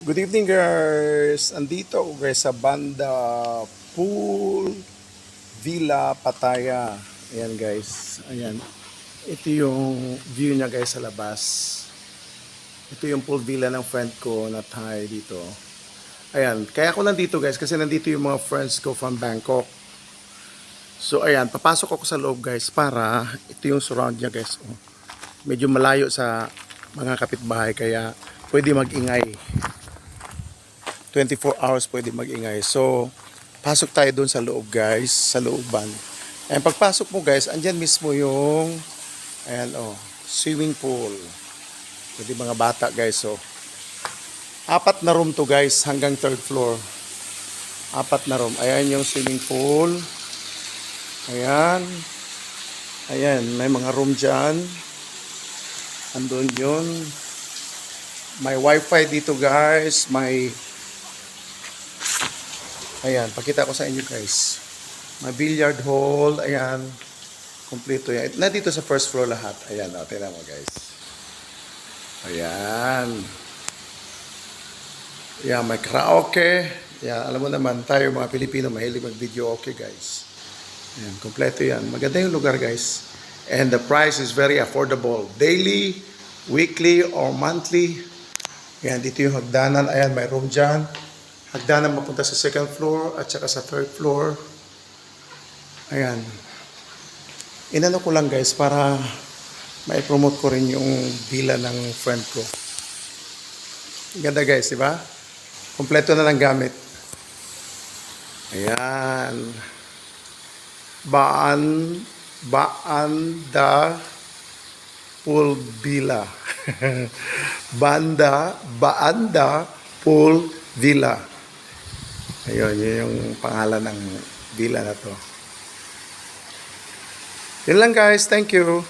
Good evening guys! Andito ako guys sa Banda Pool Villa Pattaya. Ayan guys. Ayan. Ito yung view niya guys sa labas. Ito yung pool villa ng friend ko na Thai dito. Ayan. Kaya ako nandito guys kasi nandito yung mga friends ko from Bangkok. So ayan. Papasok ako sa loob guys para ito yung surround niya guys. Oh. Medyo malayo sa mga kapitbahay kaya pwede mag-ingay. 24 hours pwede mag-ingay. So, pasok tayo doon sa loob guys, sa looban. Ayan, pagpasok mo guys, andyan mismo yung, ayan swimming pool. Pwede mga bata guys, so. 4 na room to guys, hanggang 3rd floor. 4 na room. Ayan yung swimming pool. Ayan. Ayan, may mga room dyan. Andun yun. May wifi dito guys, ayan, pakita ko sa inyo guys. May billiard hall, ayan. Kompleto yan. Nandito sa first floor lahat. Ayan, tingnan mo guys. Ayan. Ayan, may karaoke. Ayan, alam mo naman, tayo mga Pilipino, mahilig mag-video okay guys. Ayan, kompleto yan. Maganda yung lugar guys. And the price is very affordable. Daily, weekly, or monthly. Ayan, dito yung hagdanan. Ayan, may room dyan. Hagdanan mapunta sa 2nd floor at saka sa 3rd floor. Ayan. Inano ko lang guys para ma-promote ko rin yung villa ng friend ko. Ganda guys, di ba? Kompleto na ng gamit. Ayan. Banda Pool Villa. Baanda Pool Villa. Ayun, yun yung pangalan ng villa na to. Yun lang guys, thank you.